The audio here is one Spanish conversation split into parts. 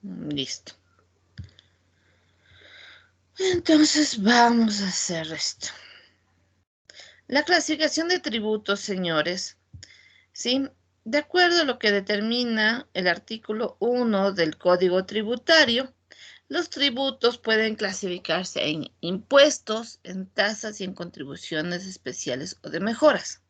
Listo. Entonces vamos a hacer esto. La clasificación de tributos, señores, ¿sí? De acuerdo a lo que determina el artículo 1 del Código Tributario, los tributos pueden clasificarse en impuestos, en tasas y en contribuciones especiales o de mejoras.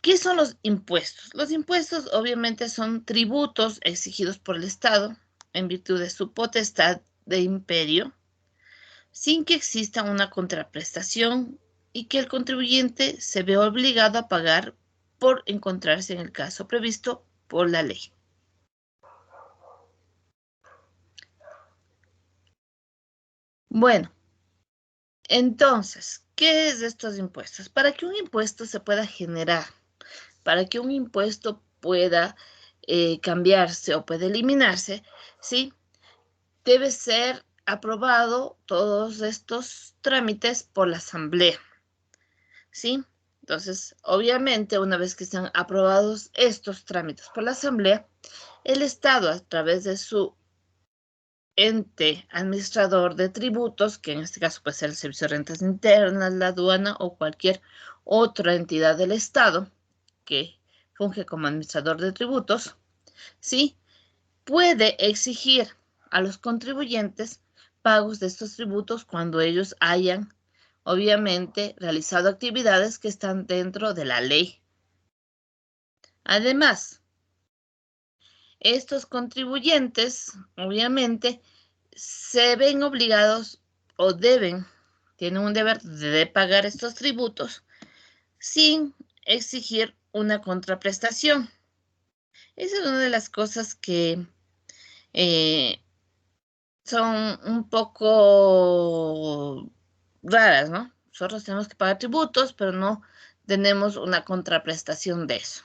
¿Qué son los impuestos? Los impuestos obviamente son tributos exigidos por el Estado en virtud de su potestad de imperio, sin que exista una contraprestación y que el contribuyente se ve obligado a pagar por encontrarse en el caso previsto por la ley. Bueno, entonces, ¿qué es de estos impuestos? Para que un impuesto se pueda generar, para que un impuesto pueda cambiarse o pueda eliminarse, ¿sí? Debe ser aprobado todos estos trámites por la Asamblea, ¿sí? Entonces, obviamente, una vez que están aprobados estos trámites por la Asamblea, el Estado, a través de su ente administrador de tributos, que en este caso puede ser el Servicio de Rentas Internas, la aduana o cualquier otra entidad del Estado que funge como administrador de tributos, ¿sí? Puede exigir a los contribuyentes pagos de estos tributos cuando ellos hayan, obviamente, realizado actividades que están dentro de la ley. Además, estos contribuyentes, obviamente, se ven obligados o tienen un deber de pagar estos tributos sin exigir una contraprestación. Esa es una de las cosas que son un poco raras, ¿no? Nosotros tenemos que pagar tributos, pero no tenemos una contraprestación de eso.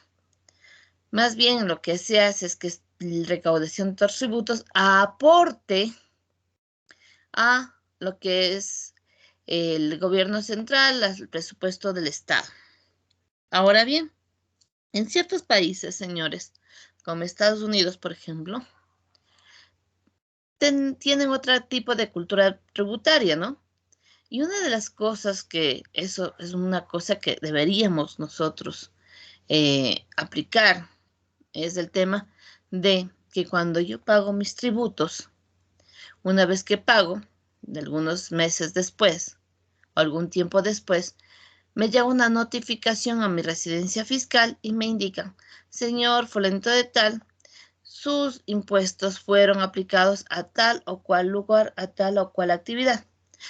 Más bien lo que se hace es que la recaudación de los tributos aporte a lo que es el gobierno central, el presupuesto del Estado. Ahora bien, en ciertos países, señores, como Estados Unidos, por ejemplo, tienen otro tipo de cultura tributaria, ¿no? Y una de las cosas que eso es una cosa que deberíamos nosotros aplicar es el tema de que cuando yo pago mis tributos, una vez que pago, de algunos meses después o algún tiempo después, me llega una notificación a mi residencia fiscal y me indican, señor fulanito de tal, sus impuestos fueron aplicados a tal o cual lugar, a tal o cual actividad.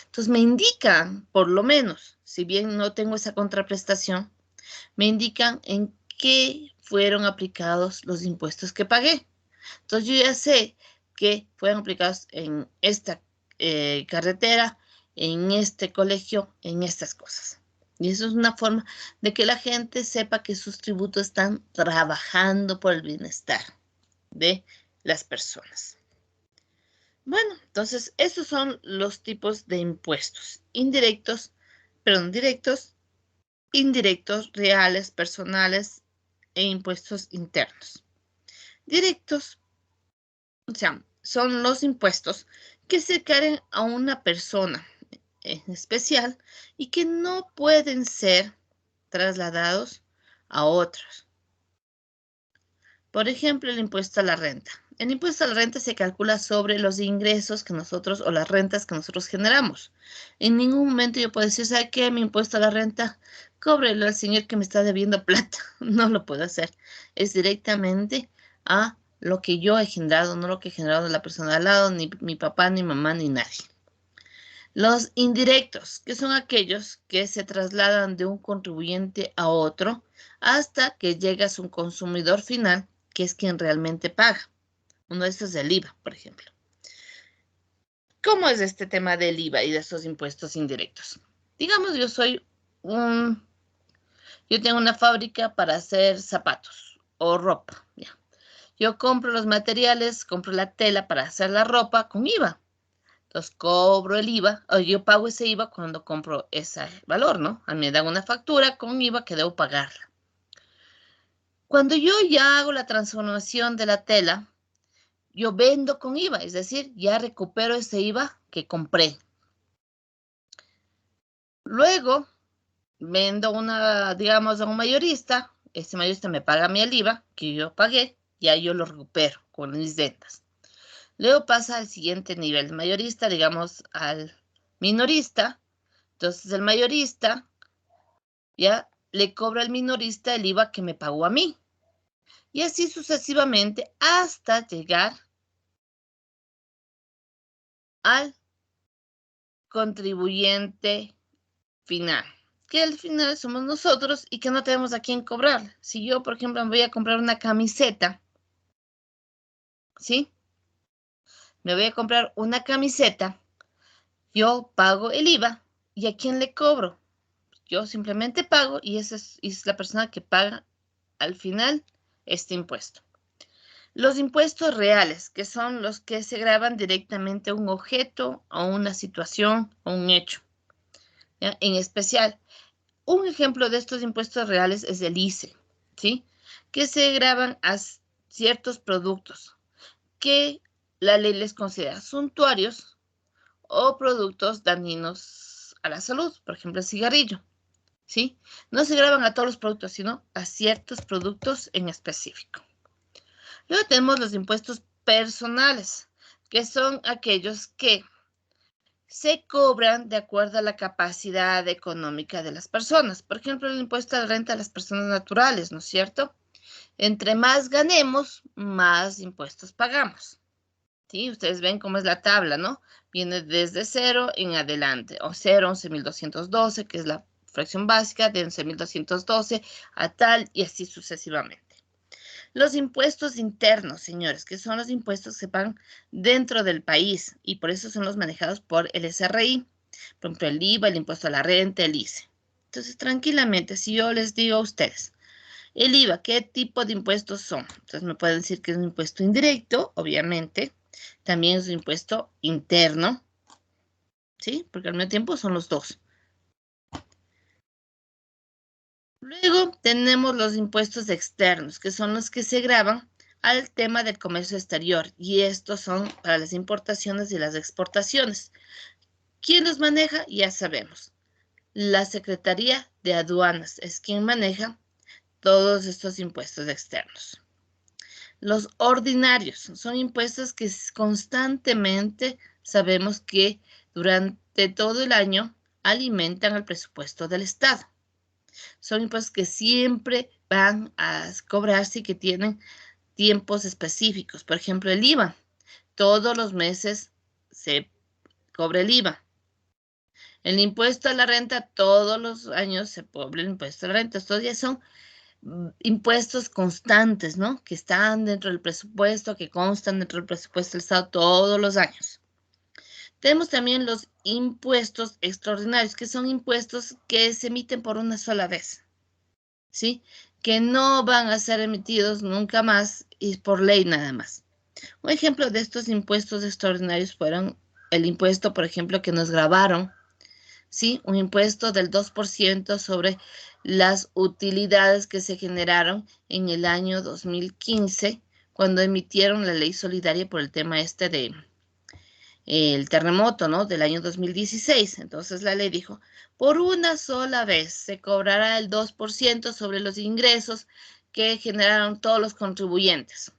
Entonces me indican, por lo menos, si bien no tengo esa contraprestación, me indican en qué fueron aplicados los impuestos que pagué. Entonces yo ya sé que fueron aplicados en esta carretera, en este colegio, en estas cosas. Y eso es una forma de que la gente sepa que sus tributos están trabajando por el bienestar de las personas. Bueno, entonces estos son los tipos de impuestos indirectos, indirectos, reales, personales e impuestos internos. Directos, o sea, son los impuestos que se cargan a una persona en especial y que no pueden ser trasladados a otros. Por ejemplo, el impuesto a la renta. El impuesto a la renta se calcula sobre los ingresos que nosotros o las rentas que nosotros generamos. En ningún momento yo puedo decir, ¿sabe qué? Mi impuesto a la renta, cóbrelo al señor que me está debiendo plata. No lo puedo hacer. Es directamente a lo que yo he generado, no lo que ha generado la persona al lado, ni mi papá, ni mamá, ni nadie. Los indirectos, que son aquellos que se trasladan de un contribuyente a otro hasta que llegas a un consumidor final, que es quien realmente paga. Uno de estos es el IVA, por ejemplo. ¿Cómo es este tema del IVA y de estos impuestos indirectos? Digamos, yo tengo una fábrica para hacer zapatos o ropa. Ya. Yo compro los materiales, compro la tela para hacer la ropa con IVA. Entonces cobro el IVA, o yo pago ese IVA cuando compro ese valor, ¿no? A mí me dan una factura con IVA que debo pagarla. Cuando yo ya hago la transformación de la tela, yo vendo con IVA, es decir, ya recupero ese IVA que compré. Luego, vendo digamos, a un mayorista, ese mayorista me paga a mí el IVA que yo pagué, ya yo lo recupero con mis ventas. Luego pasa al siguiente nivel, mayorista, digamos, al minorista. Entonces, el mayorista ya le cobra al minorista el IVA que me pagó a mí. Y así sucesivamente hasta llegar al contribuyente final, que al final somos nosotros y que no tenemos a quién cobrar. Si yo, por ejemplo, me voy a comprar una camiseta, ¿sí? Me voy a comprar una camiseta, yo pago el IVA y ¿a quién le cobro? Yo simplemente pago y esa es la persona que paga al final este impuesto. Los impuestos reales, que son los que se graban directamente a un objeto, a una situación o un hecho. ¿Ya? En especial, un ejemplo de estos impuestos reales es el ICE, ¿sí? Que se graban a ciertos productos que la ley les considera suntuarios o productos dañinos a la salud, por ejemplo, el cigarrillo, ¿sí? No se graban a todos los productos, sino a ciertos productos en específico. Luego tenemos los impuestos personales, que son aquellos que se cobran de acuerdo a la capacidad económica de las personas. Por ejemplo, el impuesto a la renta de las personas naturales, ¿no es cierto? Entre más ganemos, más impuestos pagamos. ¿Sí? Ustedes ven cómo es la tabla, ¿no? Viene desde 0 en adelante, o 0, 11.212, que es la fracción básica, de 11.212 a tal y así sucesivamente. Los impuestos internos, señores, que son los impuestos que se pagan dentro del país y por eso son los manejados por el SRI. Por ejemplo, el IVA, el impuesto a la renta, el ICE. Entonces, tranquilamente, si yo les digo a ustedes, el IVA, ¿qué tipo de impuestos son? Entonces, me pueden decir que es un impuesto indirecto, obviamente. También es un impuesto interno, ¿sí? Porque al mismo tiempo son los dos. Luego tenemos los impuestos externos, que son los que se graban al tema del comercio exterior, y estos son para las importaciones y las exportaciones. ¿Quién los maneja? Ya sabemos. La Secretaría de Aduanas es quien maneja todos estos impuestos externos. Los ordinarios son impuestos que constantemente sabemos que durante todo el año alimentan el presupuesto del Estado. Son impuestos que siempre van a cobrarse y que tienen tiempos específicos. Por ejemplo, el IVA. Todos los meses se cobra el IVA. El impuesto a la renta, todos los años se cobra el impuesto a la renta. Estos ya son impuestos constantes, ¿no? Que están dentro del presupuesto, que constan dentro del presupuesto del Estado todos los años. Tenemos también los impuestos extraordinarios, que son impuestos que se emiten por una sola vez, ¿sí? Que no van a ser emitidos nunca más y por ley nada más. Un ejemplo de estos impuestos extraordinarios fueron el impuesto, por ejemplo, que nos grabaron, ¿sí? Un impuesto del 2% sobre las utilidades que se generaron en el año 2015, cuando emitieron la ley solidaria por el tema este de el terremoto, ¿no? Del año 2016. Entonces la ley dijo, por una sola vez se cobrará el 2% sobre los ingresos que generaron todos los contribuyentes.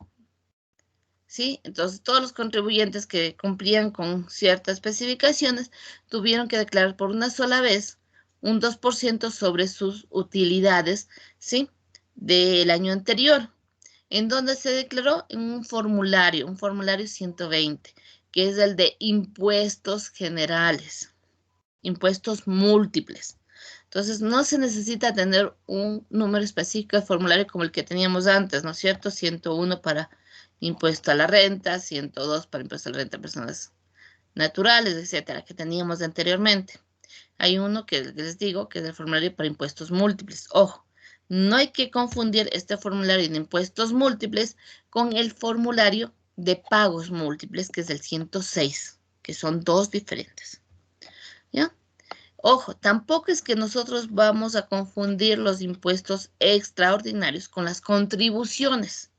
¿Sí? Entonces todos los contribuyentes que cumplían con ciertas especificaciones tuvieron que declarar por una sola vez un 2% sobre sus utilidades, ¿sí? Del año anterior, en donde se declaró en un formulario 120, que es el de impuestos generales, impuestos múltiples. Entonces, no se necesita tener un número específico de formulario como el que teníamos antes, ¿no es cierto? 101 para impuesto a la renta, 102 para impuesto a la renta de personas naturales, etcétera, que teníamos anteriormente. Hay uno que les digo que es el formulario para impuestos múltiples. Ojo, no hay que confundir este formulario de impuestos múltiples con el formulario de pagos múltiples, que es el 106, que son dos diferentes. ¿Ya? Ojo, tampoco es que nosotros vamos a confundir los impuestos extraordinarios con las contribuciones.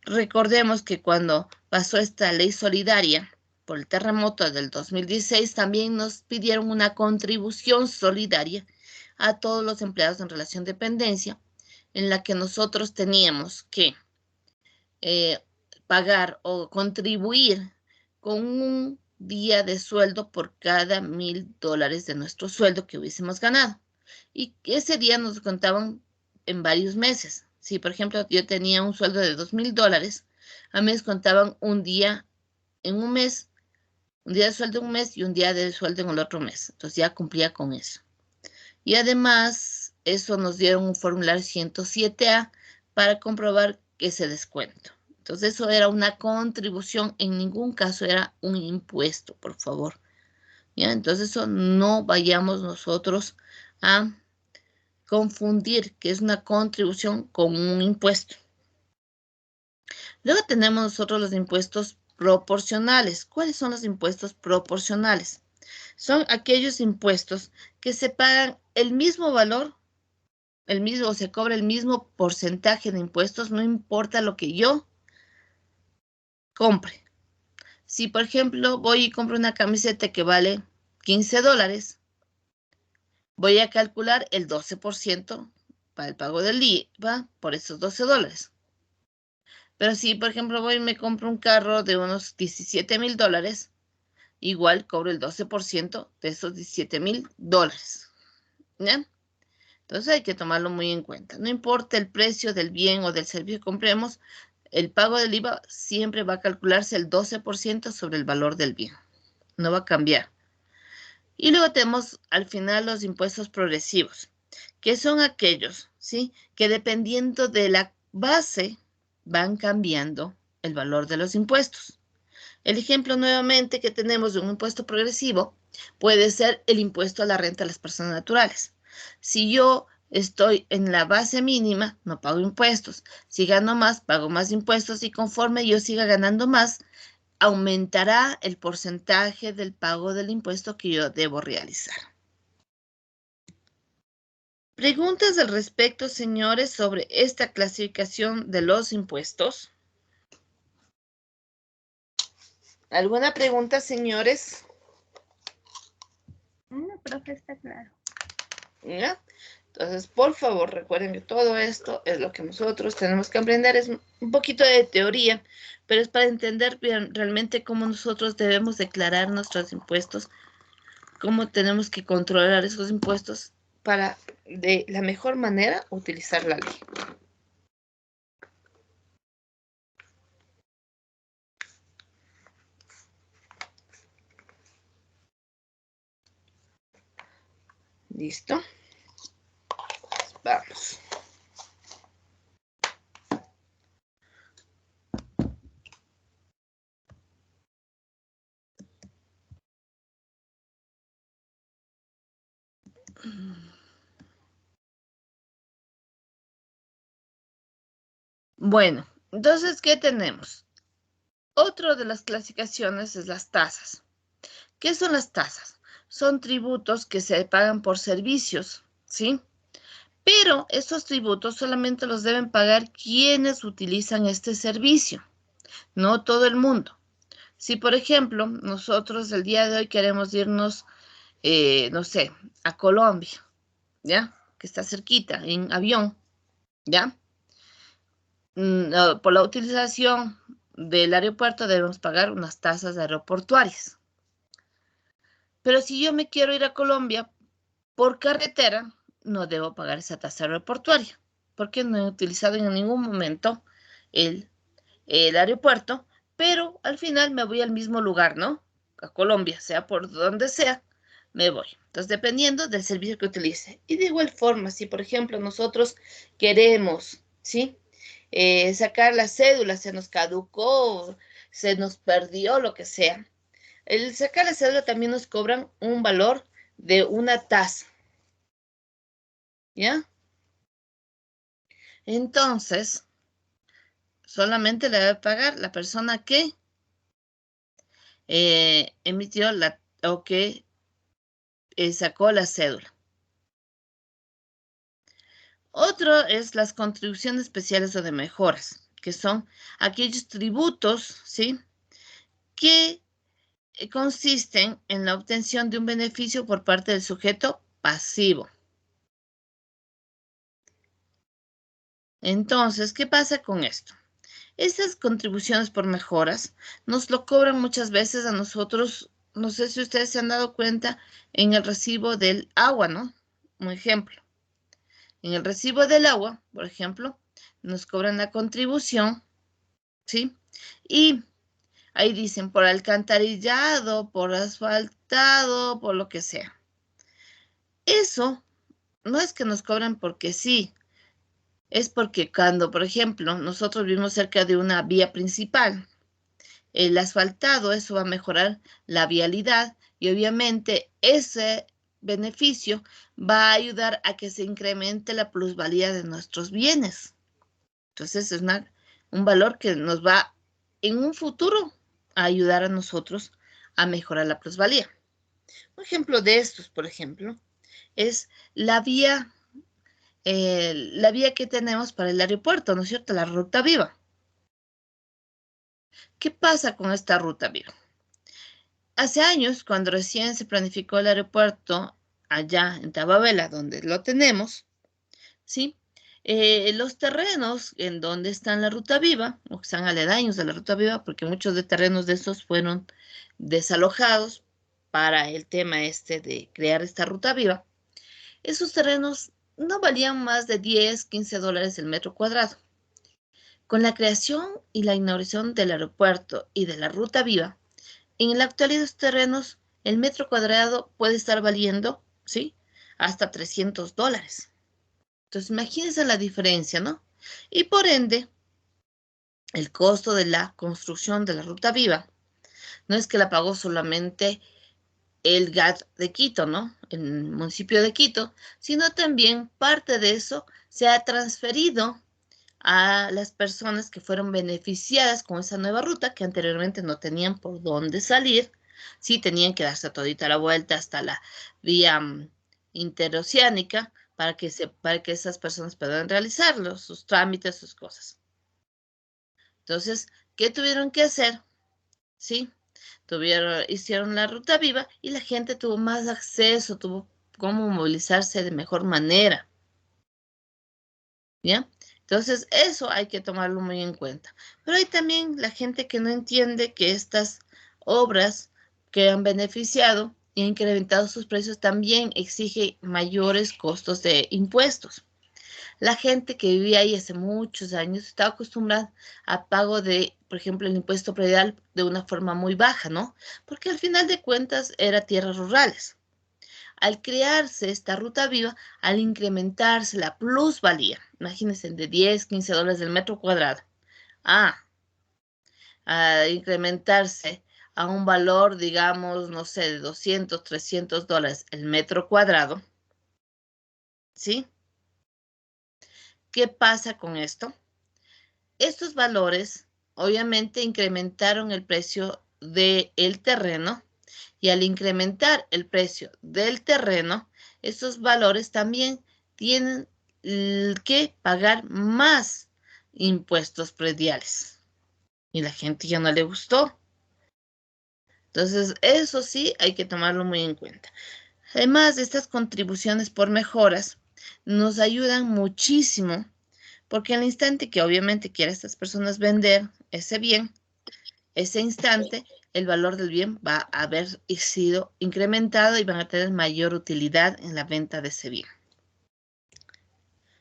Recordemos que cuando pasó esta ley solidaria por el terremoto del 2016, también nos pidieron una contribución solidaria a todos los empleados en relación de dependencia, en la que nosotros teníamos que pagar o contribuir con un día de sueldo por cada $1,000 de nuestro sueldo que hubiésemos ganado. Y ese día nos contaban en varios meses. Si, por ejemplo, yo tenía un sueldo de $2,000, a mí me contaban un día en un mes, un día de sueldo en un mes y un día de sueldo en el otro mes. Entonces ya cumplía con eso. Y además, eso nos dieron un formulario 107A para comprobar ese descuento. Entonces, eso era una contribución, en ningún caso era un impuesto, por favor. ¿Ya? Entonces, eso no vayamos nosotros a confundir que es una contribución con un impuesto. Luego tenemos nosotros los impuestos proporcionales. ¿Cuáles son los impuestos proporcionales? Son aquellos impuestos que se pagan el mismo valor, o se cobra el mismo porcentaje de impuestos, no importa lo que yo compre. Si, por ejemplo, voy y compro una camiseta que vale $15, voy a calcular el 12% para el pago del IVA por esos $12. Pero si, por ejemplo, voy y me compro un carro de unos $17,000, igual cobro el 12% de esos $17,000. ¿Ya? Entonces hay que tomarlo muy en cuenta. No importa el precio del bien o del servicio que compremos, el pago del IVA siempre va a calcularse el 12% sobre el valor del bien. No va a cambiar. Y luego tenemos al final los impuestos progresivos, que son aquellos, ¿sí?, que dependiendo de la base van cambiando el valor de los impuestos. El ejemplo nuevamente que tenemos de un impuesto progresivo puede ser el impuesto a la renta de las personas naturales. Si yo estoy en la base mínima, no pago impuestos. Si gano más, pago más impuestos y conforme yo siga ganando más, aumentará el porcentaje del pago del impuesto que yo debo realizar. ¿Preguntas al respecto, señores, sobre esta clasificación de los impuestos? ¿Alguna pregunta, señores? No, profe, está claro. ¿Ya? Entonces, por favor, recuerden que todo esto es lo que nosotros tenemos que aprender. Es un poquito de teoría, pero es para entender bien realmente cómo nosotros debemos declarar nuestros impuestos, cómo tenemos que controlar esos impuestos para, de la mejor manera, utilizar la ley. ¿Listo? Vamos. Bueno, entonces, ¿qué tenemos? Otra de las clasificaciones es las tasas. ¿Qué son las tasas? Son tributos que se pagan por servicios, ¿sí? Pero esos tributos solamente los deben pagar quienes utilizan este servicio, no todo el mundo. Si, por ejemplo, nosotros el día de hoy queremos irnos, no sé, a Colombia, ¿ya? Que está cerquita, en avión, ¿ya? Por la utilización del aeropuerto debemos pagar unas tasas aeroportuarias. Pero si yo me quiero ir a Colombia por carretera, no debo pagar esa tasa aeroportuaria, porque no he utilizado en ningún momento el aeropuerto, pero al final me voy al mismo lugar, ¿no? A Colombia, sea por donde sea, me voy. Entonces, dependiendo del servicio que utilice. Y de igual forma, si por ejemplo nosotros queremos, ¿sí?, sacar la cédula, se nos caducó, se nos perdió, lo que sea. El sacar la cédula también nos cobran un valor de una tasa, ¿ya? Entonces, solamente le debe pagar la persona que emitió o que sacó la cédula. Otro es las contribuciones especiales o de mejoras. que son aquellos tributos, ¿sí?, que consisten en la obtención de un beneficio por parte del sujeto pasivo. Entonces, ¿qué pasa con esto? Estas contribuciones por mejoras nos lo cobran muchas veces a nosotros. No sé si ustedes se han dado cuenta en el recibo del agua, ¿no? Un ejemplo. En el recibo del agua, por ejemplo, nos cobran la contribución, ¿sí? Y ahí dicen por alcantarillado, por asfaltado, por lo que sea. Eso no es que nos cobran porque sí, es porque cuando, por ejemplo, nosotros vivimos cerca de una vía principal, el asfaltado, eso va a mejorar la vialidad y obviamente ese beneficio va a ayudar a que se incremente la plusvalía de nuestros bienes. Entonces es un valor que nos va en un futuro a ayudar a nosotros a mejorar la plusvalía. Un ejemplo de estos, por ejemplo, es la vía que tenemos para el aeropuerto, ¿no es cierto? La ruta viva. ¿Qué pasa con esta ruta viva? Hace años, cuando recién se planificó el aeropuerto allá en Tababela, donde lo tenemos, ¿sí? Los terrenos en donde está la ruta viva, o que están aledaños de la ruta viva, porque muchos de terrenos de estos fueron desalojados para el tema de crear esta ruta viva, esos terrenos no valían más de 10, 15 dólares el metro cuadrado. Con la creación y la inauguración del aeropuerto y de la ruta viva, en la actualidad estos terrenos, el metro cuadrado puede estar valiendo, ¿sí?, hasta 300 dólares. Entonces, imagínense la diferencia, ¿no? Y por ende, el costo de la construcción de la ruta viva no es que la pagó solamente el GAT de Quito, ¿no?, el municipio de Quito, sino también parte de eso se ha transferido a las personas que fueron beneficiadas con esa nueva ruta, que anteriormente no tenían por dónde salir, sí tenían que darse todita la vuelta hasta la vía interoceánica para que esas personas puedan realizarlo, sus trámites, sus cosas. Entonces, ¿qué tuvieron que hacer? ¿Sí? Hicieron la ruta viva y la gente tuvo más acceso, tuvo cómo movilizarse de mejor manera. ¿Ya? Entonces, eso hay que tomarlo muy en cuenta. Pero hay también la gente que no entiende que estas obras que han beneficiado y han incrementado sus precios también exige mayores costos de impuestos. La gente que vivía ahí hace muchos años estaba acostumbrada a pago de, por ejemplo, el impuesto predial de una forma muy baja, ¿no? Porque al final de cuentas era tierras rurales. Al crearse esta ruta viva, al incrementarse la plusvalía, imagínense, de 10, 15 dólares del metro cuadrado, a incrementarse a un valor, digamos, no sé, de 200, 300 dólares el metro cuadrado, ¿sí? ¿Qué pasa con esto? Estos valores obviamente incrementaron el precio del terreno y al incrementar el precio del terreno, esos valores también tienen que pagar más impuestos prediales. Y la gente ya no le gustó. Entonces, eso sí hay que tomarlo muy en cuenta. Además, estas contribuciones por mejoras nos ayudan muchísimo porque al instante que obviamente quieren estas personas vender ese bien, ese instante, el valor del bien va a haber sido incrementado y van a tener mayor utilidad en la venta de ese bien.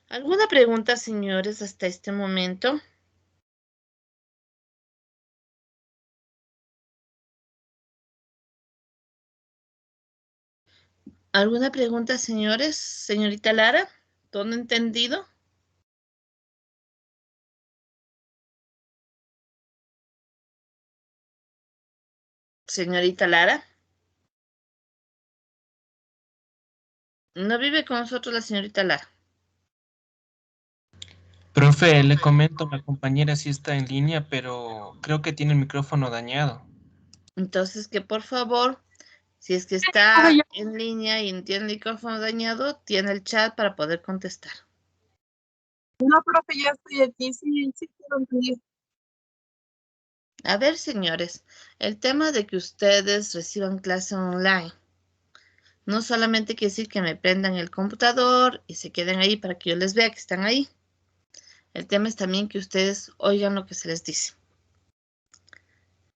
¿Alguna pregunta, señores, hasta este momento? ¿Alguna pregunta, señores? Señorita Lara, ¿todo entendido? Señorita Lara. No vive con nosotros la señorita Lara. Profe, le comento, la compañera sí está en línea, pero creo que tiene el micrófono dañado. Entonces, que por favor, si es que está en línea y tiene el micrófono dañado, tiene el chat para poder contestar. No, profe, ya estoy aquí, sí, sí, quiero entender. A ver, señores, el tema de que ustedes reciban clase online no solamente quiere decir que me prendan el computador y se queden ahí para que yo les vea que están ahí. El tema es también que ustedes oigan lo que se les dice.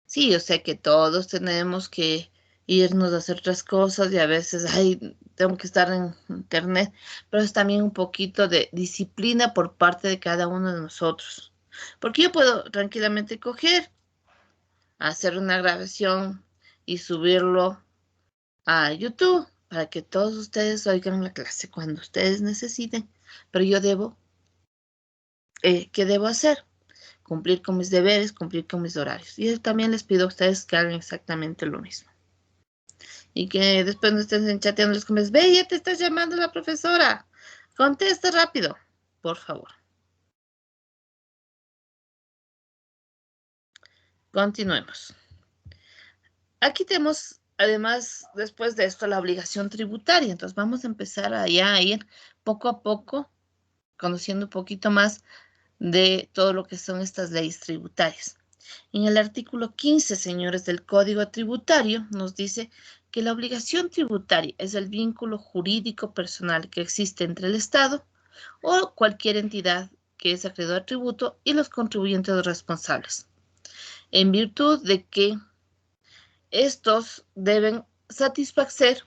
Sí, yo sé que todos tenemos que irnos a hacer otras cosas y a veces, ay, tengo que estar en internet, pero es también un poquito de disciplina por parte de cada uno de nosotros. Porque yo puedo tranquilamente coger, hacer una grabación y subirlo a YouTube para que todos ustedes oigan la clase cuando ustedes necesiten, pero yo ¿qué debo hacer? Cumplir con mis deberes, cumplir con mis horarios. Y yo también les pido a ustedes que hagan exactamente lo mismo. Y que después no estén chateando los comentarios. Ve, ya te estás llamando la profesora. Contesta rápido, por favor. Continuemos. Aquí tenemos, además, después de esto, la obligación tributaria. Entonces vamos a empezar allá a ir poco a poco, conociendo un poquito más de todo lo que son estas leyes tributarias. En el artículo 15, señores, del Código Tributario, nos dice que la obligación tributaria es el vínculo jurídico personal que existe entre el Estado o cualquier entidad que es acreedor a tributo y los contribuyentes responsables, en virtud de que estos deben satisfacer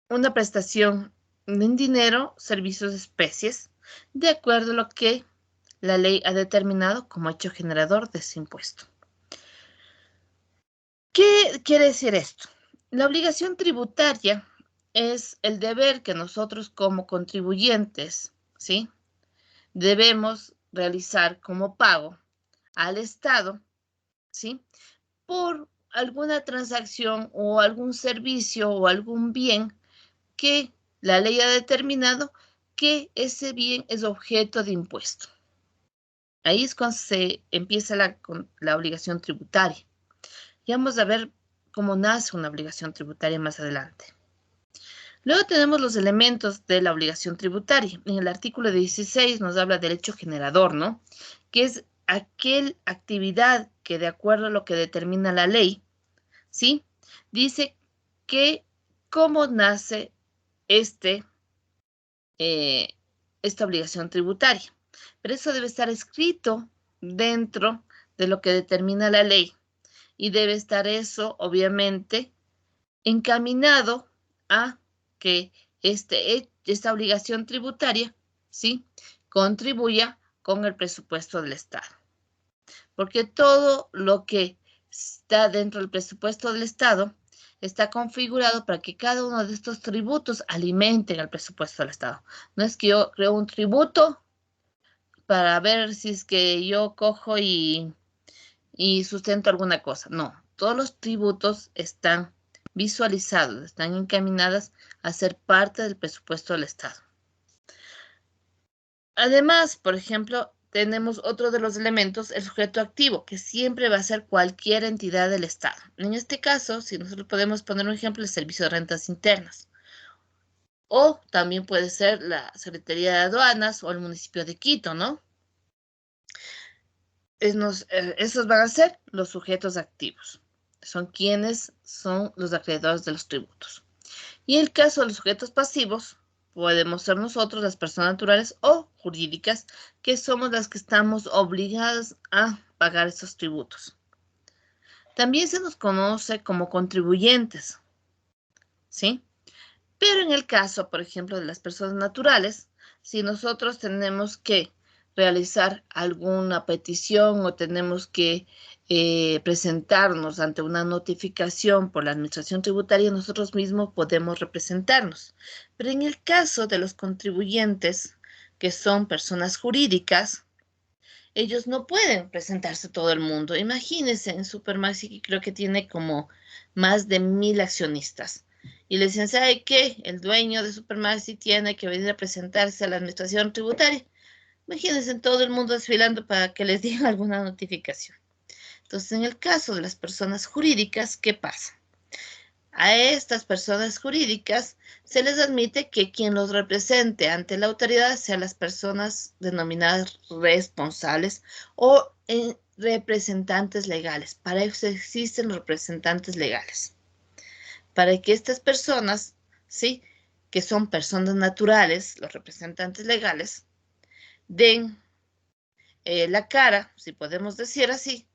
una prestación en dinero, servicios, especies, de acuerdo a lo que la ley ha determinado como hecho generador de ese impuesto. ¿Qué quiere decir esto? La obligación tributaria es el deber que nosotros como contribuyentes, ¿sí?, debemos realizar como pago al Estado, ¿sí?, por alguna transacción o algún servicio o algún bien que la ley ha determinado que ese bien es objeto de impuesto. Ahí es cuando se empieza la obligación tributaria. Y vamos a ver cómo nace una obligación tributaria más adelante. Luego tenemos los elementos de la obligación tributaria. En el artículo 16 nos habla del hecho generador, ¿no? Que es aquella actividad que, de acuerdo a lo que determina la ley, ¿sí?, dice que cómo nace esta obligación tributaria. Pero eso debe estar escrito dentro de lo que determina la ley. Y debe estar eso, obviamente, encaminado a que esta obligación tributaria, ¿sí?, contribuya con el presupuesto del Estado. Porque todo lo que está dentro del presupuesto del Estado está configurado para que cada uno de estos tributos alimenten el presupuesto del Estado. No es que yo creo un tributo para ver si es que yo cojo y sustento alguna cosa. No, todos los tributos están visualizados, están encaminadas a ser parte del presupuesto del Estado. Además, por ejemplo, tenemos otro de los elementos, el sujeto activo, que siempre va a ser cualquier entidad del Estado. En este caso, si nosotros podemos poner un ejemplo, el Servicio de Rentas Internas. O también puede ser la Secretaría de Aduanas o el municipio de Quito, ¿no? Esos van a ser los sujetos activos. Son quienes son los acreedores de los tributos. Y en el caso de los sujetos pasivos, podemos ser nosotros, las personas naturales o jurídicas, que somos las que estamos obligadas a pagar esos tributos. También se nos conoce como contribuyentes, ¿sí? Pero en el caso, por ejemplo, de las personas naturales, si nosotros tenemos que realizar alguna petición o tenemos que presentarnos ante una notificación por la administración tributaria, nosotros mismos podemos representarnos. Pero en el caso de los contribuyentes, que son personas jurídicas, ellos no pueden presentarse todo el mundo. Imagínense en Supermaxi, que creo que tiene como más de 1000 accionistas. Y le dicen, ¿sabe qué? El dueño de Supermaxi tiene que venir a presentarse a la administración tributaria. Imagínense todo el mundo desfilando para que les digan alguna notificación. Entonces, en el caso de las personas jurídicas, ¿qué pasa? A estas personas jurídicas se les admite que quien los represente ante la autoridad sean las personas denominadas responsables o representantes legales. Para eso existen los representantes legales. Para que estas personas, ¿sí?, que son personas naturales, los representantes legales, den la cara, si podemos decir así,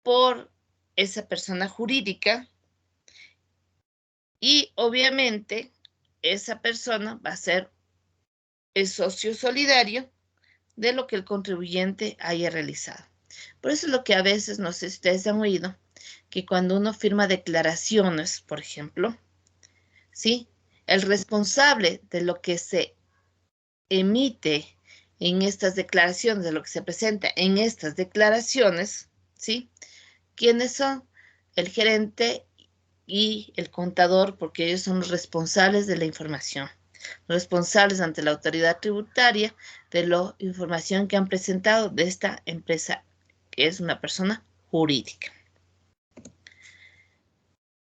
por esa persona jurídica, y obviamente esa persona va a ser el socio solidario de lo que el contribuyente haya realizado. Por eso es lo que a veces, no sé si ustedes han oído, que cuando uno firma declaraciones, por ejemplo, ¿sí?, el responsable de lo que se emite en estas declaraciones, de lo que se presenta en estas declaraciones, ¿sí?, ¿quiénes son? El gerente y el contador, porque ellos son los responsables de la información, responsables ante la autoridad tributaria de la información que han presentado de esta empresa, que es una persona jurídica.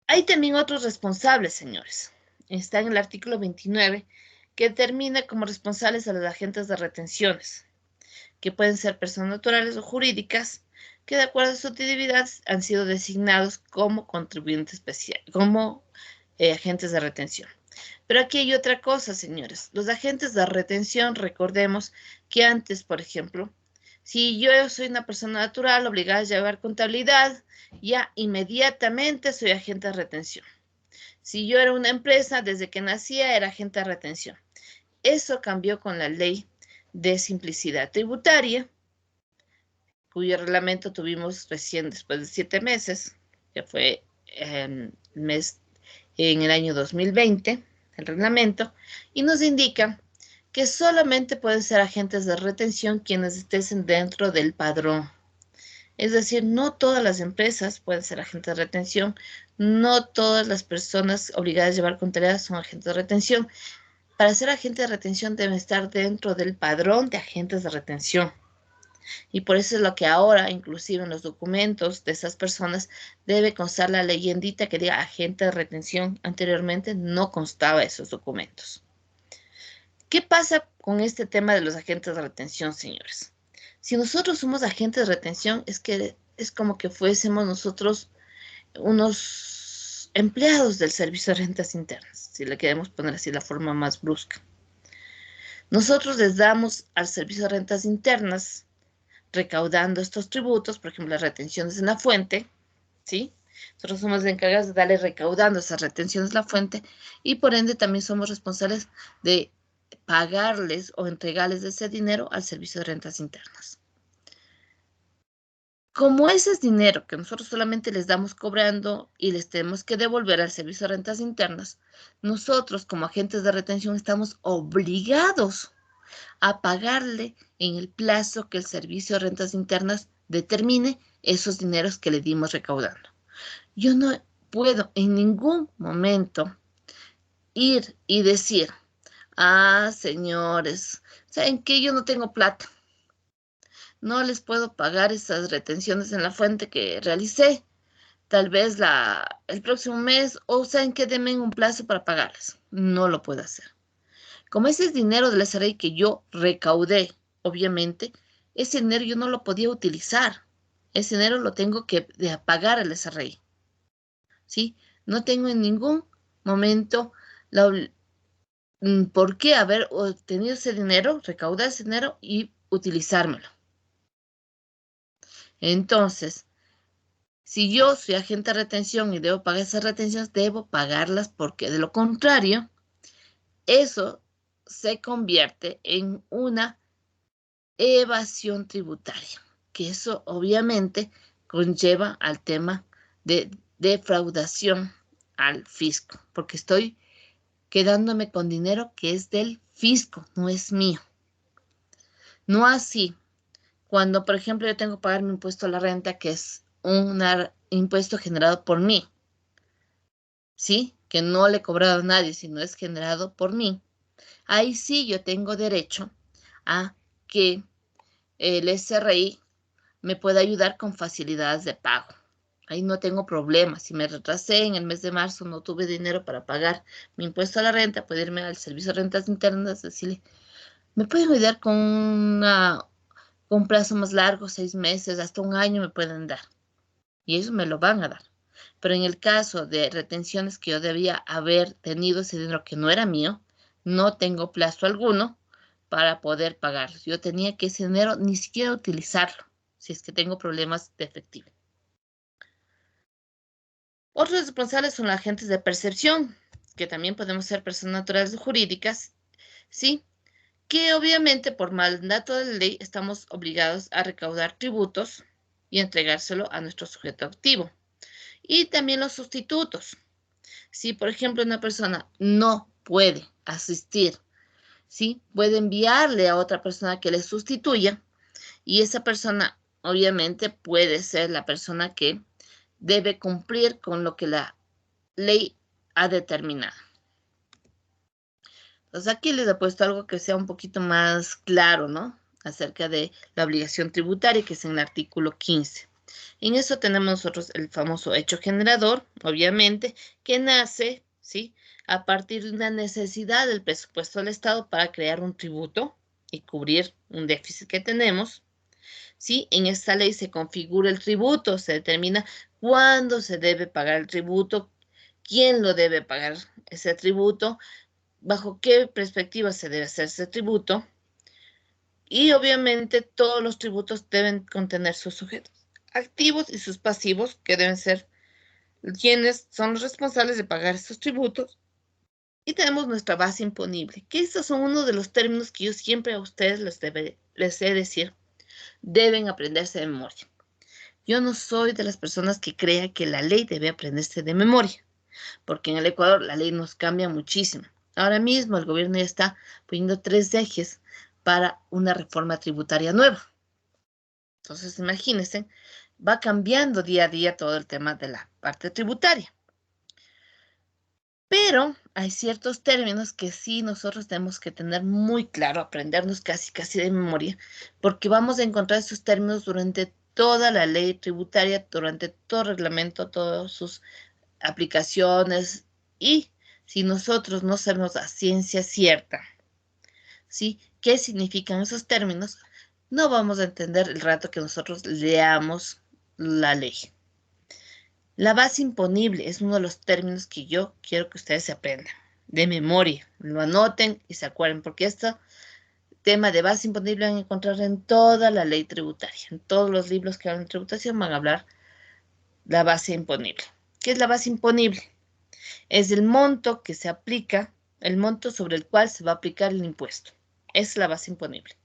Hay también otros responsables, señores. Está en el artículo 29, que determina como responsables a los agentes de retenciones, que pueden ser personas naturales o jurídicas, que de acuerdo a su actividad han sido designados como contribuyentes especiales, como agentes de retención. Pero aquí hay otra cosa, señores. Los agentes de retención, recordemos que antes, por ejemplo, si yo soy una persona natural obligada a llevar contabilidad, ya inmediatamente soy agente de retención. Si yo era una empresa, desde que nacía era agente de retención. Eso cambió con la ley de simplicidad tributaria, cuyo reglamento tuvimos recién después de 7 meses, que fue en el año 2020, el reglamento, y nos indica que solamente pueden ser agentes de retención quienes estén dentro del padrón. Es decir, no todas las empresas pueden ser agentes de retención, no todas las personas obligadas a llevar contabilidad son agentes de retención. Para ser agente de retención deben estar dentro del padrón de agentes de retención. Y por eso es lo que ahora, inclusive en los documentos de esas personas, debe constar la leyendita que diga agente de retención. Anteriormente no constaba esos documentos. ¿Qué pasa con este tema de los agentes de retención, señores? Si nosotros somos agentes de retención, es como que fuésemos nosotros unos empleados del Servicio de Rentas Internas, si le queremos poner así la forma más brusca. Nosotros les damos al Servicio de Rentas Internas, recaudando estos tributos, por ejemplo, las retenciones en la fuente, ¿sí? Nosotros somos los encargados de darle recaudando esas retenciones en la fuente, y por ende también somos responsables de pagarles o entregarles ese dinero al Servicio de Rentas Internas. Como ese es dinero que nosotros solamente les damos cobrando y les tenemos que devolver al Servicio de Rentas Internas, nosotros como agentes de retención estamos obligados a pagarle en el plazo que el Servicio de Rentas Internas determine esos dineros que le dimos recaudando. Yo no puedo en ningún momento ir y decir, señores, ¿saben qué? Yo no tengo plata. No les puedo pagar esas retenciones en la fuente que realicé. Tal vez el próximo mes, o saben que denme un plazo para pagarles. No lo puedo hacer. Como ese es dinero del SRI que yo recaudé, obviamente, ese dinero yo no lo podía utilizar. Ese dinero lo tengo que pagar al SRI. ¿Sí? No tengo en ningún momento por qué haber obtenido ese dinero, recaudar ese dinero y utilizármelo. Entonces, si yo soy agente de retención y debo pagar esas retenciones, debo pagarlas, porque de lo contrario, eso se convierte en una evasión tributaria, que eso obviamente conlleva al tema de defraudación al fisco, porque estoy quedándome con dinero que es del fisco, no es mío. No así cuando, por ejemplo, yo tengo que pagar mi impuesto a la renta, que es un impuesto generado por mí, ¿sí? Que no le he cobrado a nadie, sino es generado por mí. Ahí sí yo tengo derecho a que el SRI me pueda ayudar con facilidades de pago. Ahí no tengo problema. Si me retrasé en el mes de marzo, no tuve dinero para pagar mi impuesto a la renta, puedo irme al servicio de rentas internas, decirle, ¿me pueden ayudar con un plazo más largo, 6 meses, hasta un año me pueden dar? Y ellos me lo van a dar. Pero en el caso de retenciones que yo debía haber tenido ese dinero que no era mío, no tengo plazo alguno para poder pagarlos. Yo tenía que ese dinero ni siquiera utilizarlo, si es que tengo problemas de efectivo. Otros responsables son los agentes de percepción, que también podemos ser personas naturales o jurídicas, ¿sí? Que obviamente por mandato de la ley estamos obligados a recaudar tributos y entregárselo a nuestro sujeto activo. Y también los sustitutos. Si, por ejemplo, una persona no puede asistir, ¿sí? Puede enviarle a otra persona que le sustituya y esa persona obviamente puede ser la persona que debe cumplir con lo que la ley ha determinado. Entonces aquí les he puesto algo que sea un poquito más claro, ¿no? Acerca de la obligación tributaria, que es en el artículo 15. En eso tenemos nosotros el famoso hecho generador, obviamente, que nace, ¿sí? A partir de una necesidad del presupuesto del Estado para crear un tributo y cubrir un déficit que tenemos, ¿sí? En esta ley se configura el tributo, se determina cuándo se debe pagar el tributo, quién lo debe pagar ese tributo, bajo qué perspectiva se debe hacer ese tributo, y obviamente todos los tributos deben contener sus sujetos activos y sus pasivos, que deben ser quienes son los responsables de pagar estos tributos. Y tenemos nuestra base imponible, que estos son uno de los términos que yo siempre a ustedes les he de decir, deben aprenderse de memoria. Yo no soy de las personas que crea que la ley debe aprenderse de memoria, porque en el Ecuador la ley nos cambia muchísimo. Ahora mismo el gobierno ya está poniendo 3 ejes para una reforma tributaria nueva. Entonces, imagínense, va cambiando día a día todo el tema de la parte tributaria. Pero hay ciertos términos que sí nosotros tenemos que tener muy claro, aprendernos casi de memoria, porque vamos a encontrar esos términos durante toda la ley tributaria, durante todo el reglamento, todas sus aplicaciones, y si nosotros no sabemos a ciencia cierta, ¿sí? ¿Qué significan esos términos? No vamos a entender el rato que nosotros leamos la ley. La base imponible es uno de los términos que yo quiero que ustedes se aprendan de memoria, lo anoten y se acuerden, porque este tema de base imponible van a encontrar en toda la ley tributaria, en todos los libros que hablan de tributación van a hablar la base imponible. ¿Qué es la base imponible? Es el monto que se aplica, el monto sobre el cual se va a aplicar el impuesto. Es la base imponible.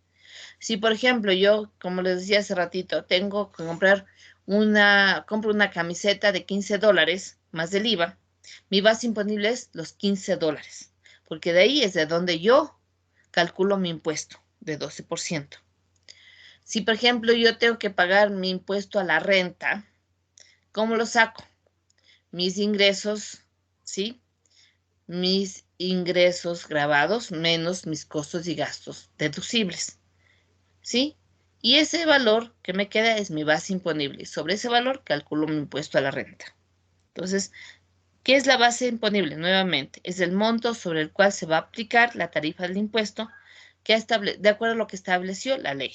Si, por ejemplo, yo, como les decía hace ratito, tengo que compro una camiseta de $15 más del IVA, mi base imponible es los $15, porque de ahí es de donde yo calculo mi impuesto de 12%. Si, por ejemplo, yo tengo que pagar mi impuesto a la renta, ¿cómo lo saco? Mis ingresos, ¿sí? Mis ingresos grabados menos mis costos y gastos deducibles, ¿sí? Y ese valor que me queda es mi base imponible. Sobre ese valor calculo mi impuesto a la renta. Entonces, ¿qué es la base imponible? Nuevamente, es el monto sobre el cual se va a aplicar la tarifa del impuesto de acuerdo a lo que estableció la ley.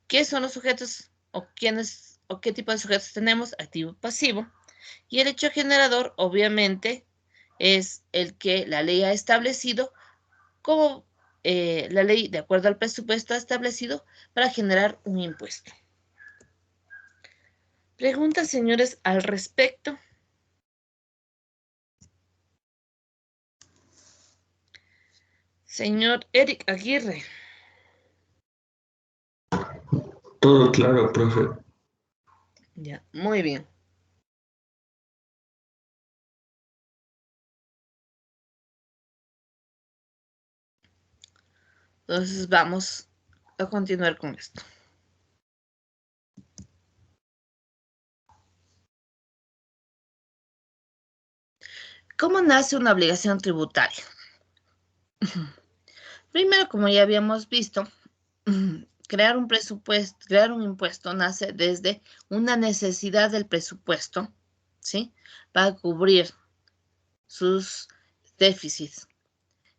¿Qué son los sujetos o qué tipo de sujetos tenemos? Activo y pasivo. Y el hecho generador, obviamente, es el que la ley ha establecido como la ley, de acuerdo al presupuesto, ha establecido para generar un impuesto. Preguntas, señores, al respecto. Señor Eric Aguirre. Todo claro, profe. Ya, muy bien. Entonces vamos a continuar con esto. ¿Cómo nace una obligación tributaria? Primero, como ya habíamos visto, crear un presupuesto, crear un impuesto nace desde una necesidad del presupuesto, ¿sí? Para cubrir sus déficits.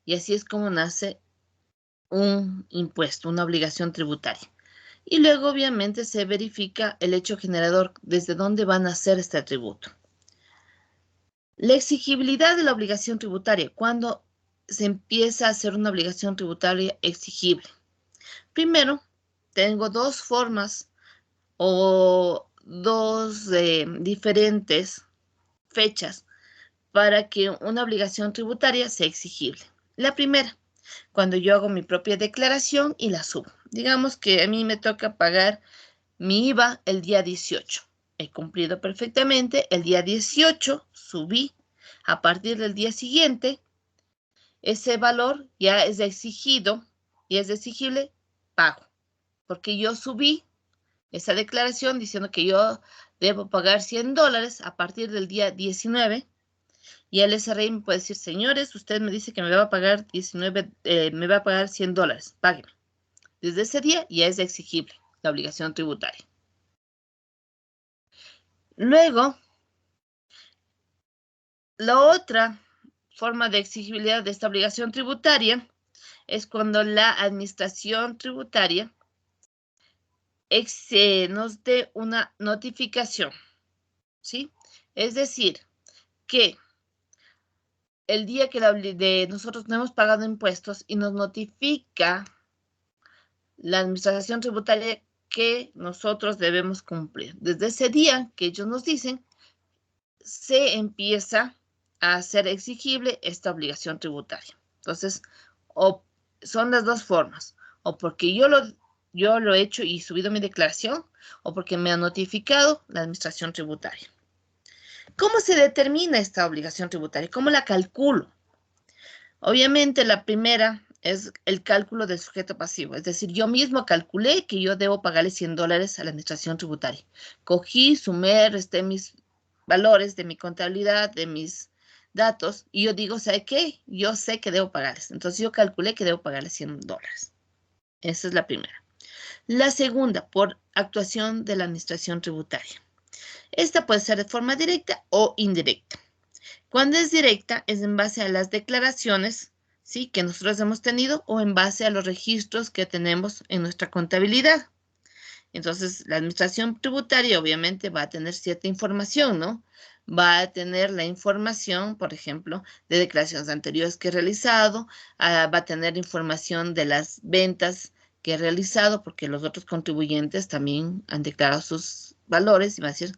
Y así es como nace un impuesto, una obligación tributaria. Y luego, obviamente, se verifica el hecho generador, desde dónde va a nacer este tributo. La exigibilidad de la obligación tributaria, ¿cuándo se empieza a hacer una obligación tributaria exigible? Primero, tengo dos formas o dos diferentes fechas para que una obligación tributaria sea exigible. La primera, cuando yo hago mi propia declaración y la subo. Digamos que a mí me toca pagar mi IVA el día 18. He cumplido perfectamente. El día 18 subí. A partir del día siguiente, ese valor ya es exigido y es exigible, pago. Porque yo subí esa declaración diciendo que yo debo pagar $100 a partir del día 19. Y el SRI me puede decir, señores, usted me dice que me va a pagar me va a pagar $100, págueme. Desde ese día ya es exigible la obligación tributaria. Luego, la otra forma de exigibilidad de esta obligación tributaria es cuando la administración tributaria nos dé una notificación, ¿sí? Es decir, que el día que nosotros no hemos pagado impuestos y nos notifica la administración tributaria que nosotros debemos cumplir. Desde ese día que ellos nos dicen, se empieza a hacer exigible esta obligación tributaria. Entonces, son las dos formas, o porque yo lo he hecho y subido mi declaración, o porque me ha notificado la administración tributaria. ¿Cómo se determina esta obligación tributaria? ¿Cómo la calculo? Obviamente, la primera es el cálculo del sujeto pasivo. Es decir, yo mismo calculé que yo debo pagarle $100 a la administración tributaria. Cogí, sumé, resté mis valores de mi contabilidad, de mis datos, y yo digo, ¿sabe qué? Yo sé que debo pagarles. Entonces, yo calculé que debo pagarle $100. Esa es la primera. La segunda, por actuación de la administración tributaria. Esta puede ser de forma directa o indirecta. Cuando es directa, es en base a las declaraciones, ¿sí?, que nosotros hemos tenido o en base a los registros que tenemos en nuestra contabilidad. Entonces, la administración tributaria obviamente va a tener cierta información, ¿no? Va a tener la información, por ejemplo, de declaraciones anteriores que he realizado, va a tener información de las ventas que he realizado, porque los otros contribuyentes también han declarado sus valores y va a decir,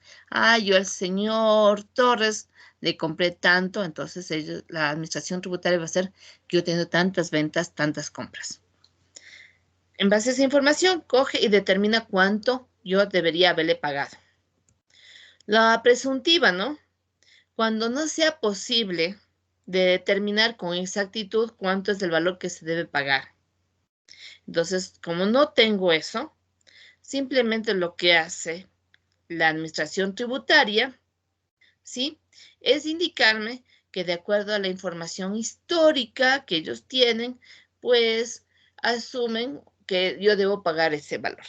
yo al señor Torres le compré tanto, entonces la administración tributaria va a hacer que yo tengo tantas ventas, tantas compras. En base a esa información, coge y determina cuánto yo debería haberle pagado. La presuntiva, ¿no? Cuando no sea posible de determinar con exactitud cuánto es el valor que se debe pagar. Entonces, como no tengo eso, simplemente lo que hace la administración tributaria, ¿sí?, es indicarme que de acuerdo a la información histórica que ellos tienen, pues asumen que yo debo pagar ese valor.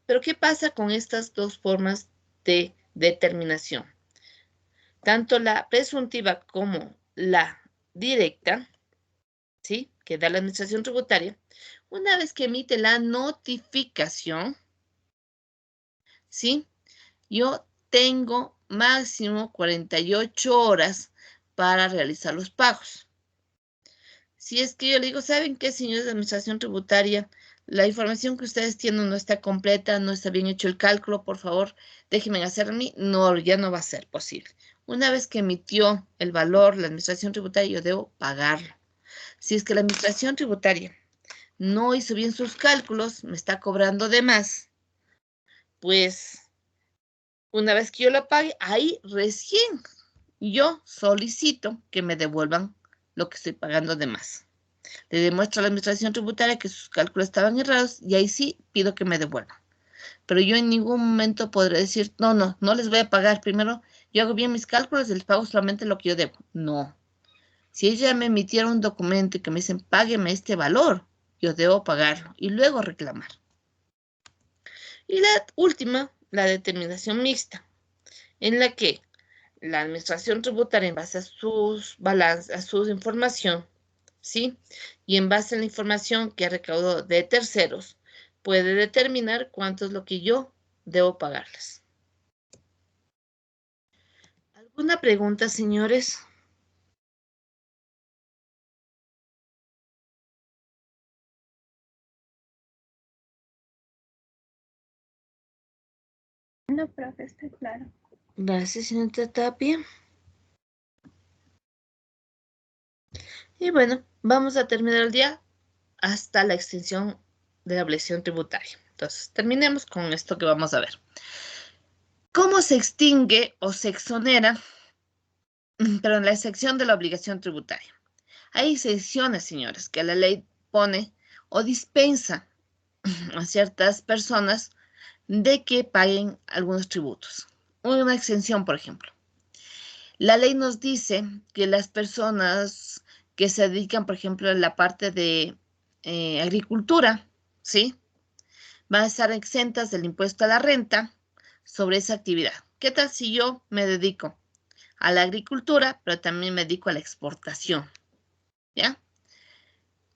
Pero ¿qué pasa con estas dos formas de determinación? Tanto la presuntiva como la directa, ¿sí?, que da la administración tributaria, una vez que emite la notificación, ¿sí?, yo tengo máximo 48 horas para realizar los pagos. Si es que yo le digo, ¿saben qué, señores de administración tributaria? La información que ustedes tienen no está completa, no está bien hecho el cálculo, por favor, déjenme hacer a mí. No, ya no va a ser posible. Una vez que emitió el valor la administración tributaria, yo debo pagarlo. Si es que la administración tributaria no hizo bien sus cálculos, me está cobrando de más, pues una vez que yo lo pague, ahí recién yo solicito que me devuelvan lo que estoy pagando de más. Le demuestro a la administración tributaria que sus cálculos estaban errados y ahí sí pido que me devuelvan. Pero yo en ningún momento podré decir, no les voy a pagar. Primero, yo hago bien mis cálculos y les pago solamente lo que yo debo. No. Si ella me emitiera un documento y que me dicen, págueme este valor, yo debo pagarlo y luego reclamar. Y la última, la determinación mixta, en la que la administración tributaria, en base a sus balances, a su información, ¿sí? Y en base a la información que recaudó de terceros, puede determinar cuánto es lo que yo debo pagarles. ¿Alguna pregunta, señores? No, profe, está claro. Gracias, señorita Tapia. Y bueno, vamos a terminar el día hasta la extinción de la obligación tributaria. Entonces, terminemos con esto que vamos a ver. ¿Cómo se extingue o se exonera, la excepción de la obligación tributaria? Hay excepciones, señores, que la ley pone o dispensa a ciertas personas de que paguen algunos tributos. Una exención, por ejemplo. La ley nos dice que las personas que se dedican, por ejemplo, a la parte de agricultura, ¿sí? Van a estar exentas del impuesto a la renta sobre esa actividad. ¿Qué tal si yo me dedico a la agricultura, pero también me dedico a la exportación? ¿Ya?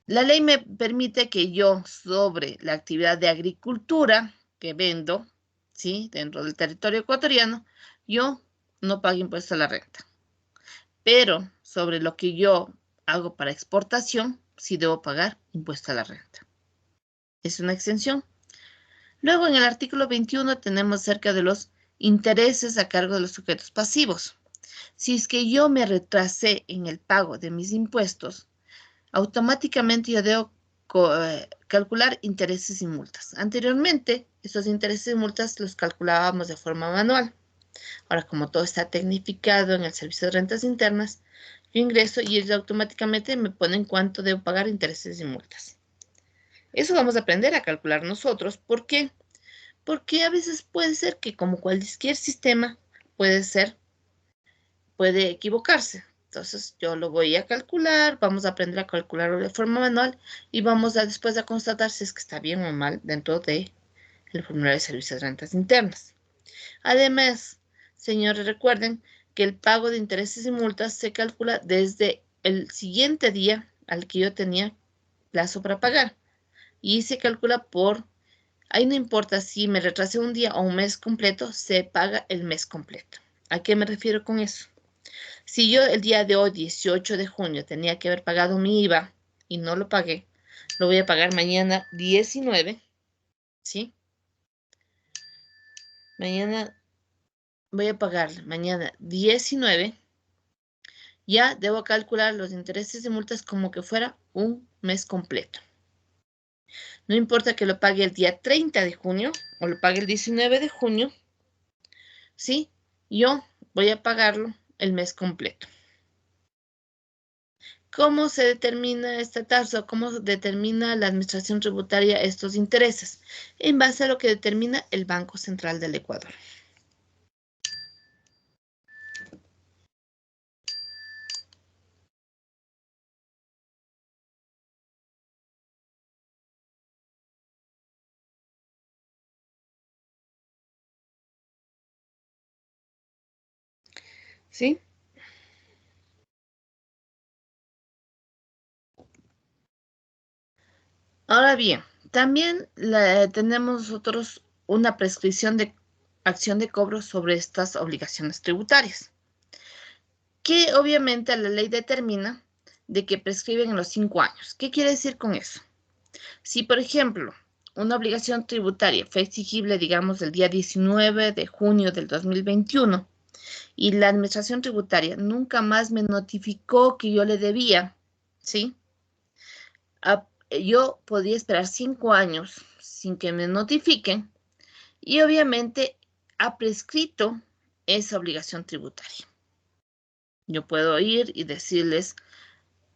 La ley me permite que yo, sobre la actividad de agricultura que vendo, ¿sí? Dentro del territorio ecuatoriano, yo no pague impuesto a la renta. Pero sobre lo que yo hago para exportación, sí debo pagar impuesto a la renta. Es una exención. Luego, en el artículo 21 tenemos acerca de los intereses a cargo de los sujetos pasivos. Si es que yo me retrasé en el pago de mis impuestos, automáticamente yo debo calcular intereses y multas. Anteriormente, esos intereses y multas los calculábamos de forma manual. Ahora, como todo está tecnificado en el servicio de rentas internas, yo ingreso y ellos automáticamente me ponen cuánto debo pagar intereses y multas. Eso vamos a aprender a calcular nosotros. ¿Por qué? Porque a veces puede ser que, como cualquier sistema, puede equivocarse. Entonces yo lo voy a calcular, vamos a aprender a calcularlo de forma manual y vamos a después a constatar si es que está bien o mal dentro del formulario de servicios de rentas internas. Además, señores, recuerden que el pago de intereses y multas se calcula desde el siguiente día al que yo tenía plazo para pagar y se calcula ahí no importa si me retrasé un día o un mes completo, se paga el mes completo. ¿A qué me refiero con eso? Si yo el día de hoy, 18 de junio, tenía que haber pagado mi IVA y no lo pagué, lo voy a pagar mañana 19, ¿sí? Mañana voy a pagar mañana 19. Ya debo calcular los intereses y multas como que fuera un mes completo. No importa que lo pague el día 30 de junio o lo pague el 19 de junio, ¿sí? Yo voy a pagarlo el mes completo. ¿Cómo se determina esta tasa? ¿Cómo determina la administración tributaria estos intereses? En base a lo que determina el Banco Central del Ecuador. ¿Sí? Ahora bien, también tenemos nosotros una prescripción de acción de cobro sobre estas obligaciones tributarias, que obviamente la ley determina de que prescriben en los 5 años. ¿Qué quiere decir con eso? Si, por ejemplo, una obligación tributaria fue exigible, digamos, el día 19 de junio del 2021 y la administración tributaria nunca más me notificó que yo le debía, ¿sí? Yo podía esperar 5 años sin que me notifiquen y obviamente ha prescrito esa obligación tributaria. Yo puedo ir y decirles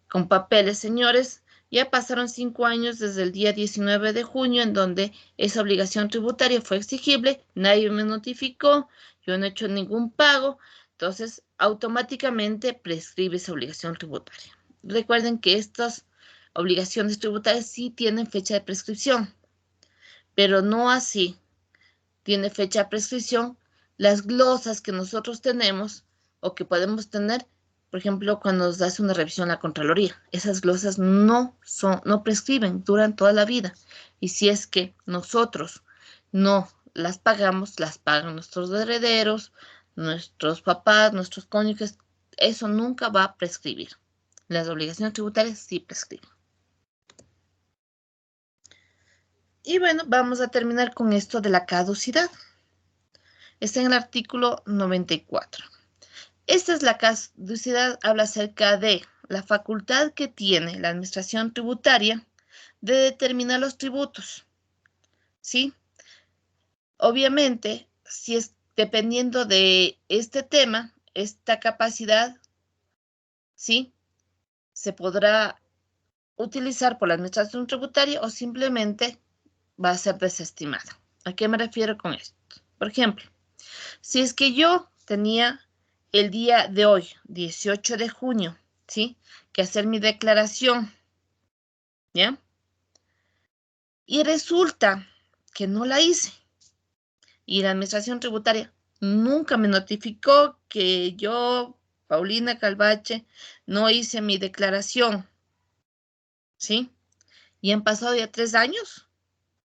con papeles, señores, ya pasaron 5 años desde el día 19 de junio en donde esa obligación tributaria fue exigible, nadie me notificó, yo no he hecho ningún pago, entonces automáticamente prescribe esa obligación tributaria. Recuerden que estas obligaciones tributarias sí tienen fecha de prescripción, pero no así tiene fecha de prescripción. Las glosas que nosotros tenemos o que podemos tener, por ejemplo, cuando nos hace una revisión la Contraloría, esas glosas no prescriben, duran toda la vida. Y si es que nosotros no las pagamos, las pagan nuestros herederos, nuestros papás, nuestros cónyuges, eso nunca va a prescribir. Las obligaciones tributarias sí prescriben. Y bueno, vamos a terminar con esto de la caducidad. Está en el artículo 94. Esta es la caducidad, habla acerca de la facultad que tiene la administración tributaria de determinar los tributos, ¿sí? Obviamente, si es dependiendo de este tema, esta capacidad, ¿sí? Se podrá utilizar por la administración tributaria o simplemente va a ser desestimada. ¿A qué me refiero con esto? Por ejemplo, si es que yo tenía el día de hoy, 18 de junio, ¿sí? Que hacer mi declaración, ¿ya? Y resulta que no la hice. Y la administración tributaria nunca me notificó que yo, Paulina Calvache, no hice mi declaración, ¿sí? Y han pasado ya 3 años.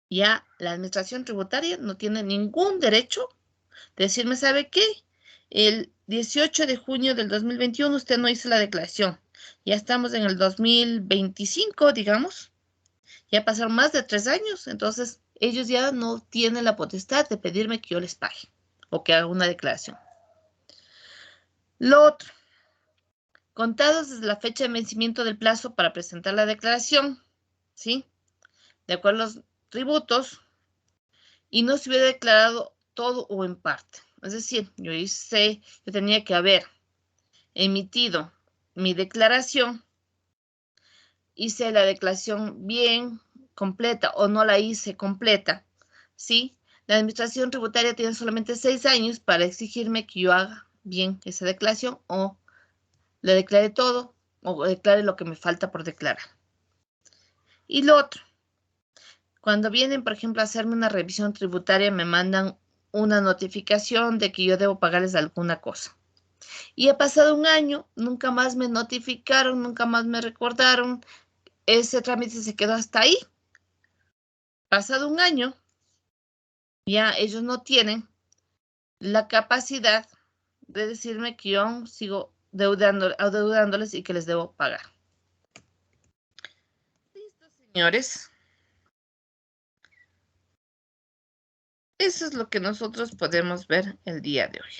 Ya la administración tributaria no tiene ningún derecho de decirme, ¿sabe qué? El 18 de junio del 2021 usted no hizo la declaración. Ya estamos en el 2025, digamos. Ya pasaron más de 3 años. Entonces, ellos ya no tienen la potestad de pedirme que yo les pague o que haga una declaración. Lo otro. Contados desde la fecha de vencimiento del plazo para presentar la declaración, ¿sí? De acuerdo a los tributos, y no se hubiera declarado todo o en parte. Es decir, yo tenía que haber emitido mi declaración, hice la declaración bien completa o no la hice completa, ¿sí? La administración tributaria tiene solamente 6 años para exigirme que yo haga bien esa declaración o le declare todo o declare lo que me falta por declarar. Y lo otro, cuando vienen, por ejemplo, a hacerme una revisión tributaria, me mandan una notificación de que yo debo pagarles alguna cosa. Y ha pasado un año, nunca más me notificaron, nunca más me recordaron. Ese trámite se quedó hasta ahí. Pasado un año, ya ellos no tienen la capacidad de decirme que yo aún sigo adeudándoles y que les debo pagar. Listo, señores. Eso es lo que nosotros podemos ver el día de hoy.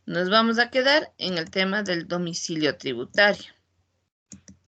Nos vamos a quedar en el tema del domicilio tributario.